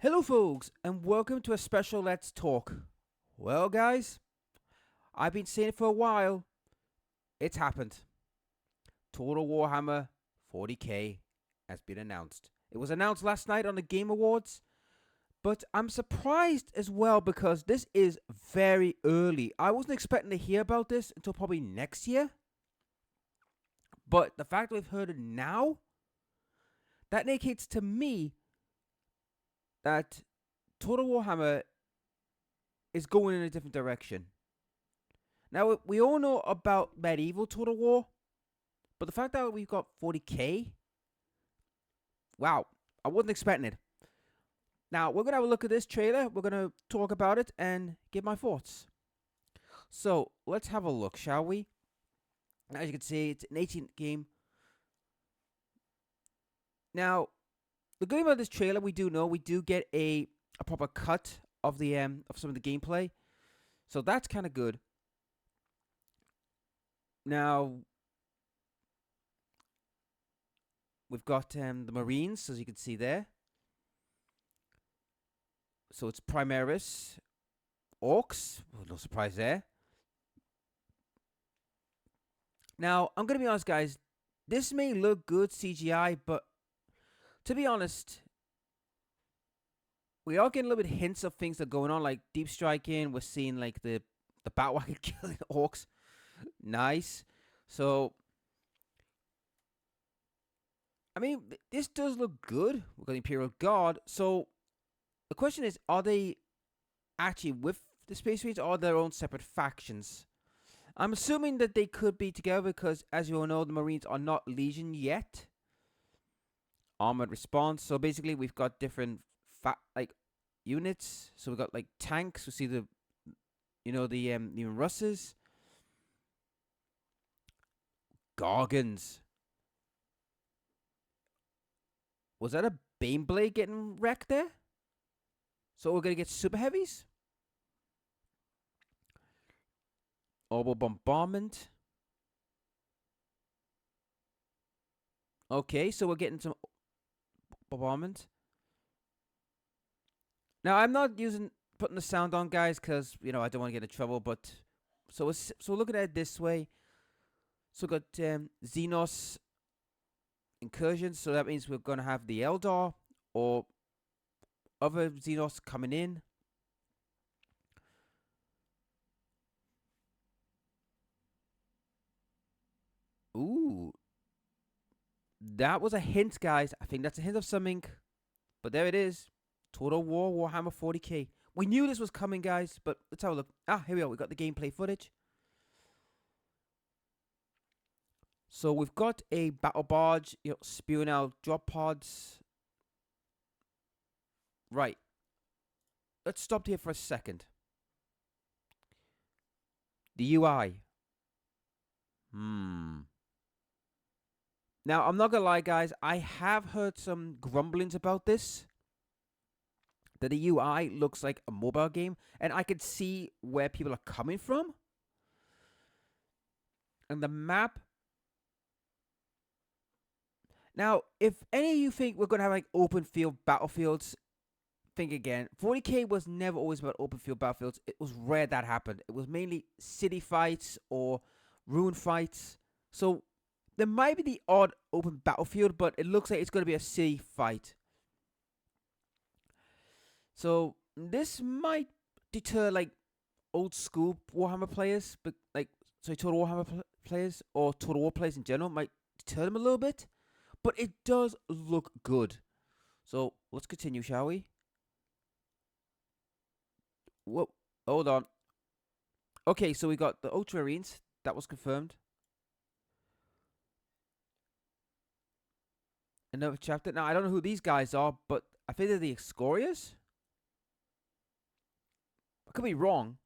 Hello, folks, and welcome to a special Let's Talk. Well, guys, I've been saying it for a while. It's happened. Total Warhammer 40k has been announced. It was announced last night on the Game Awards, but I'm surprised as well because this is very early. I wasn't expecting to hear about this until probably next year. But the fact that we've heard it now, that indicates to me that Total Warhammer is going in a different direction. Now, we all know about medieval Total War, but the fact that we've got 40k, wow, I wasn't expecting it. Now, we're going to have a look at this trailer, we're going to talk about it, and give my thoughts. So, let's have a look, shall we? As you can see, it's an 18th game. Now, the good thing about this trailer, we do get a proper cut of the of some of the gameplay. So that's kind of good. Now, we've got the Marines, as you can see there. So it's Primaris, Orcs, well, no surprise there. Now, I'm going to be honest, guys. This may look good CGI, but to be honest, we are getting a little bit hints of things that are going on, like deep striking. We're seeing like the Batwagon killing Orcs. Nice. So, I mean, this does look good. We've got the Imperial Guard. So, the question is, are they actually with the Space Marines or are their own separate factions? I'm assuming that they could be together because, as you all know, the Marines are not Legion yet. Armored response. So basically, we've got different units. So we've got like tanks. We see the even Russes, Gargans. Was that a Baneblade getting wrecked there? So we're gonna get super heavies. Orbital bombardment. Okay, so we're getting some bombardment. Now I'm not putting the sound on, guys, because I don't want to get in trouble. But so we're looking at it this way. So we got Xenos incursions. So that means we're gonna have the Eldar or other Xenos coming in. Ooh, that was a hint, guys. I think that's a hint of something. But there it is. Total War Warhammer 40k. We knew this was coming, guys, but let's have a look. Here we are. We got the gameplay footage. So we've got a battle barge, spewing out drop pods. Right. Let's stop here for a second. The UI. Now, I'm not gonna lie, guys. I have heard some grumblings about this. That the UI looks like a mobile game, and I can see where people are coming from. And the map. Now, if any of you think we're gonna have like open field battlefields, think again. 40k was never always about open field battlefields. It was rare that happened. It was mainly city fights or ruin fights. So there might be the odd open battlefield, but it looks like it's going to be a city fight. So this might deter like old school Warhammer players, but Total Warhammer players or Total War players in general might deter them a little bit. But it does look good. So let's continue, shall we? Whoa, hold on. Okay, so we got the Ultramarines. That was confirmed. Another chapter. Now, I don't know who these guys are, but I think they're the Excorias. I could be wrong.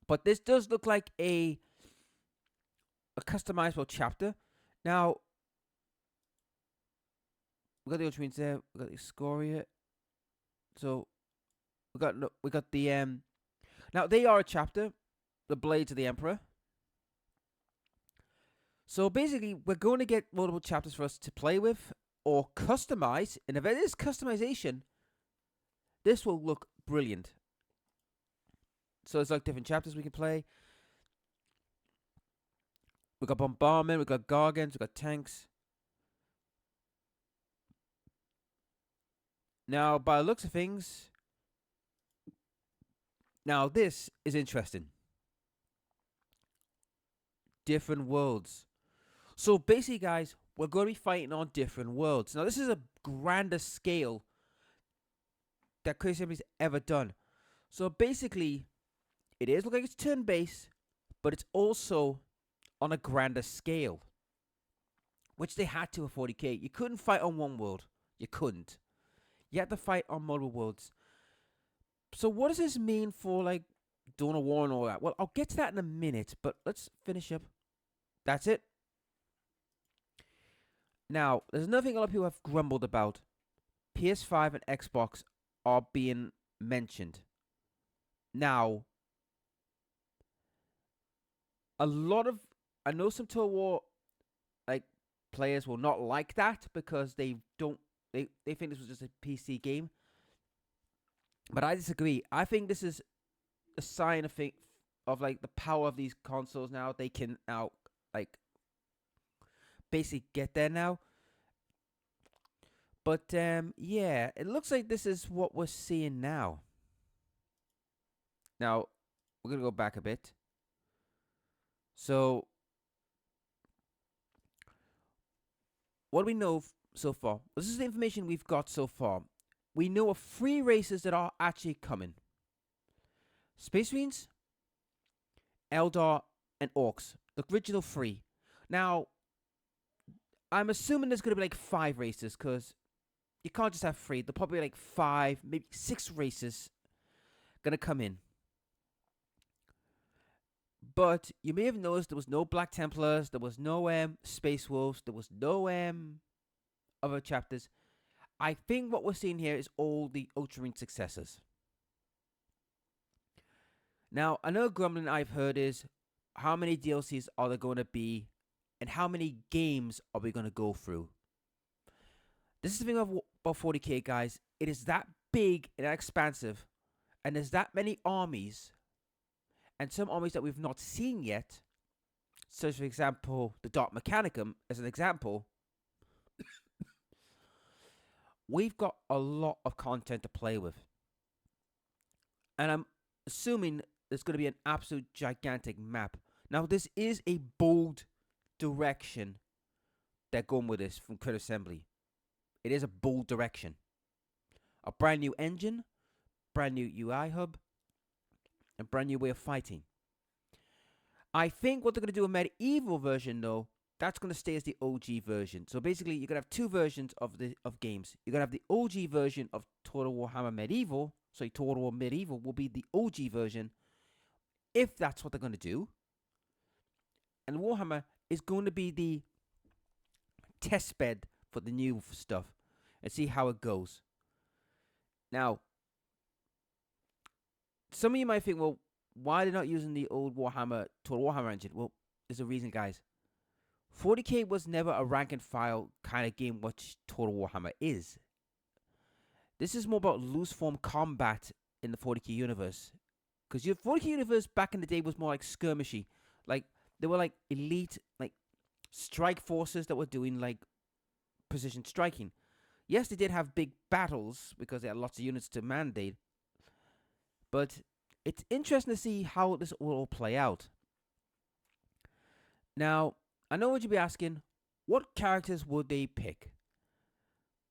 But this does look like a customizable chapter. Now, we got the Ultramarines there. We got the Excoria. So we got the Now they are a chapter, the Blades of the Emperor. So basically, we're going to get multiple chapters for us to play with. or customize, and if it is customization, this will look brilliant. So it's like different chapters we can play. We got bombardment, we got gargants, we got tanks. Now, by the looks of things, now this is interesting. Different worlds. So basically, guys, we're going to be fighting on different worlds. Now, this is a grander scale that Crazy Assembly's ever done. So basically, it is look like it's turn-based, but it's also on a grander scale, which they had to for 40k. You couldn't fight on one world. You couldn't. You had to fight on multiple worlds. So what does this mean for like Dawn of War and all that? Well, I'll get to that in a minute, but let's finish up. That's it. Now, there's another thing a lot of people have grumbled about. PS5 and Xbox are being mentioned. Now, I know some Total War like players will not like that because they think this was just a PC game. But I disagree. I think this is a sign of like the power of these consoles now. They can now like basically get there now. But yeah, it looks like this is what we're seeing now. Now, we're going to go back a bit. So, what do we know so far? This is the information we've got so far. We know of 3 races that are actually coming. Space Marines, Eldar, and Orcs. The original 3. Now, I'm assuming there's going to be like 5 races because you can't just have 3. There'll probably be like 5, maybe 6 races going to come in. But you may have noticed there was no Black Templars, there was no Space Wolves, there was no other chapters. I think what we're seeing here is all the Ultramarine successors. Now, another grumbling I've heard is how many DLCs are there going to be and how many games are we going to go through? This is the thing about 40k, guys. It is that big and that expansive, and there's that many armies, and some armies that we've not seen yet. So, for example, the Dark Mechanicum, as an example, we've got a lot of content to play with. And I'm assuming there's going to be an absolute gigantic map. Now, this is a bold direction they're going with this from Crit Assembly. It is a bold direction. A brand new engine, brand new UI hub, and brand new way of fighting. I think what they're going to do a medieval version, though, that's going to stay as the OG version. So basically, you're going to have 2 versions of games. You're going to have the OG version of Total Warhammer Medieval. So Total War Medieval will be the OG version, if that's what they're going to do. And Warhammer is going to be the test bed for the new stuff and see how it goes. Now, some of you might think, well, why are they not using the old Warhammer, Total Warhammer engine? Well, there's a reason, guys. 40k was never a rank and file kind of game, which Total Warhammer is. This is more about loose form combat in the 40k universe. Because your 40k universe back in the day was more like skirmishy. Like, they were like elite, like, strike forces that were doing like precision striking. Yes, they did have big battles because they had lots of units to mandate. But it's interesting to see how this will all play out. Now, I know what you'll be asking, what characters would they pick?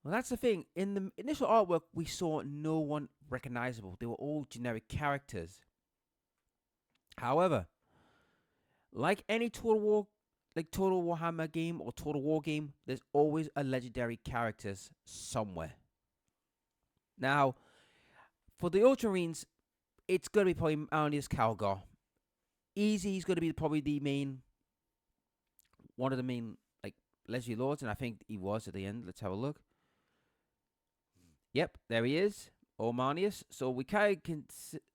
Well, that's the thing. In the initial artwork, we saw no one recognizable. They were all generic characters. However, like any Total Warhammer game or Total War game, there's always a legendary characters somewhere. Now, for the Ultramarines, it's going to be probably Marneus Calgar. Easy, he's going to be probably one of the main, like, Legendary Lords, and I think he was at the end. Let's have a look. Yep, there he is, Marneus. So we kind of can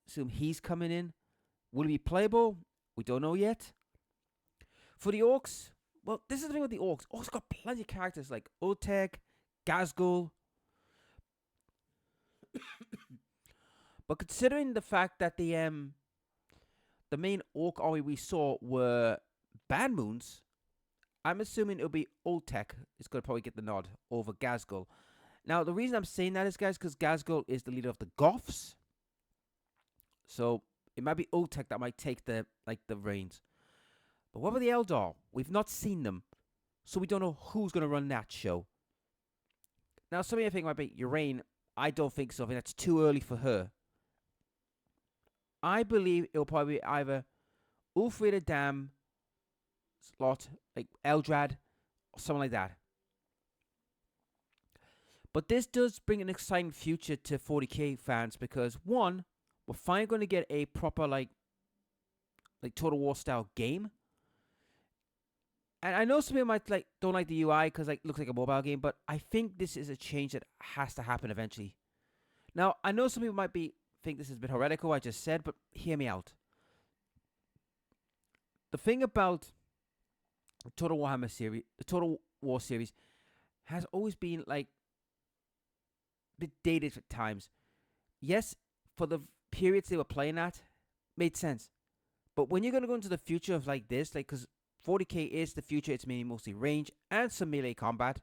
assume he's coming in. Will he be playable? We don't know yet. For the Orcs, well, this is the thing with the Orcs. Orcs got plenty of characters like Oteg, Gazgul. But considering the fact that the main orc army we saw were Band Moons, I'm assuming it'll be Old Tech is going to probably get the nod over Gazgul. Now, the reason I'm saying that is, guys, because Gazgul is the leader of the Goths. So it might be Old Tech that might take the reins. But what about the Eldar? We've not seen them, so we don't know who's going to run that show. Now, some of you think might be Uraine. I don't think so. I think that's too early for her. I believe it'll probably be either Ulfrida Dam slot, like Eldrad, or something like that. But this does bring an exciting future to 40k fans because one, we're finally going to get a proper like Total War style game. And I know some people might don't like the UI because it looks like a mobile game, but I think this is a change that has to happen eventually. Now, I know some people might think this is a bit heretical, I just said, but hear me out. The thing about the Total Warhammer series, the Total War series, has always been a bit dated at times. Yes, for the periods they were playing at, made sense. But when you're going to go into the future of this, because 40k is the future, it's mainly mostly range and some melee combat.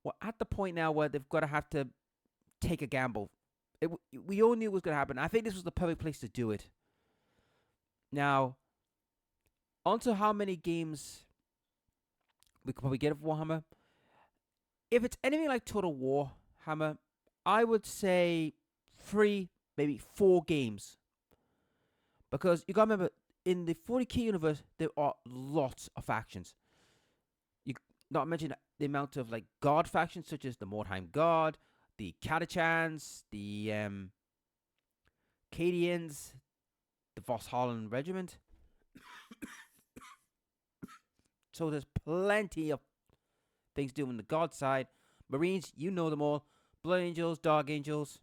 We're at the point now where they've got to have to take a gamble. We all knew it was going to happen. I think this was the perfect place to do it. Now, onto how many games we could probably get of Warhammer. If it's anything like Total Warhammer, I would say 3, maybe 4 games. Because you got to remember, in the 40k universe, there are lots of factions. You not mention the amount of god factions such as the Mordheim God, the Catachans, the Cadians, the Voss Holland Regiment. So there's plenty of things doing the god side. Marines, you know them all. Blood Angels, Dark Angels,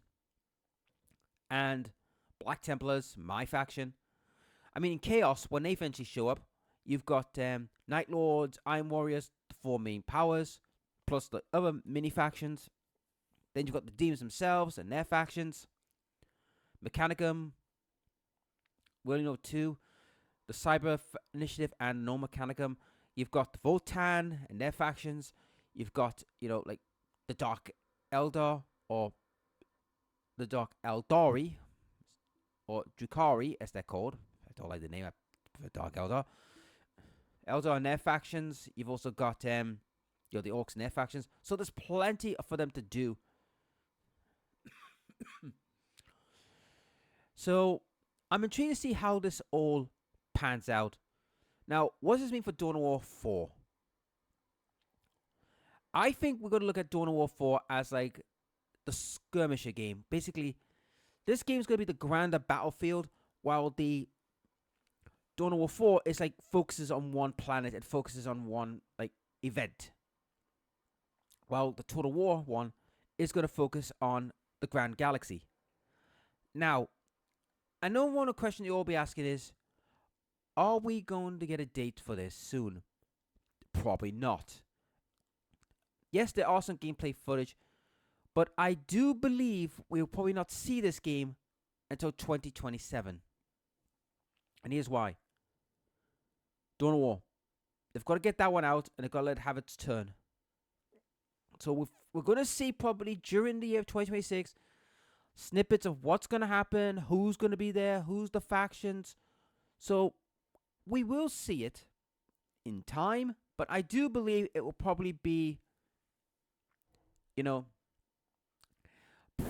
and Black Templars, my faction. I mean, in Chaos, when they eventually show up, you've got Night Lords, Iron Warriors, the 4 main powers, plus the other mini factions. Then you've got the Demons themselves and their factions. Mechanicum, Willing 2, the Cyber Initiative and No Mechanicum. You've got the Votan and their factions. You've got, the Dark Eldar, or the Dark Eldari, or Drukhari, as they're called. I don't like the name for Dark Eldar. Eldar and their factions. You've also got the Orcs and their factions. So there's plenty for them to do. So I'm intrigued to see how this all pans out. Now, what does this mean for Dawn of War 4? I think we're going to look at Dawn of War 4 as the skirmisher game. Basically, this game is going to be the grander battlefield, while the Dawn of War 4 is focuses on one planet and focuses on one event. While the Total War one is going to focus on the grand galaxy. Now, I know one of the questions you'll all be asking is, are we going to get a date for this soon? Probably not. Yes, there are some gameplay footage, but I do believe we'll probably not see this game until 2027. And here's why. Dawn of War. They've got to get that one out, and they've got to let it have its turn. So we're going to see probably during the year of 2026 snippets of what's going to happen, who's going to be there, who's the factions. So we will see it in time, but I do believe it will probably be,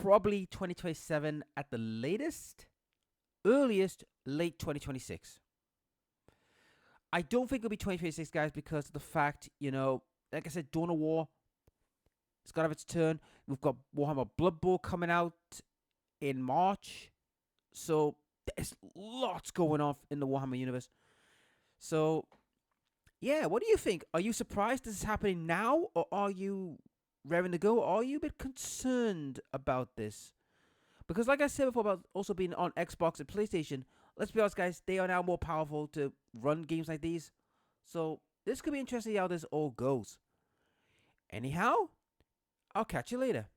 probably 2027 at the latest, earliest, late 2026. I don't think it'll be 2026, guys, because of the fact, like I said, Dawn of War, it's got to have its turn. We've got Warhammer Blood Bowl coming out in March. So there's lots going on in the Warhammer universe. So, yeah, what do you think? Are you surprised this is happening now? Or are you raring to go? Or are you a bit concerned about this? Because like I said before about also being on Xbox and PlayStation, let's be honest, guys, they are now more powerful to run games like these. So this could be interesting how this all goes. Anyhow, I'll catch you later.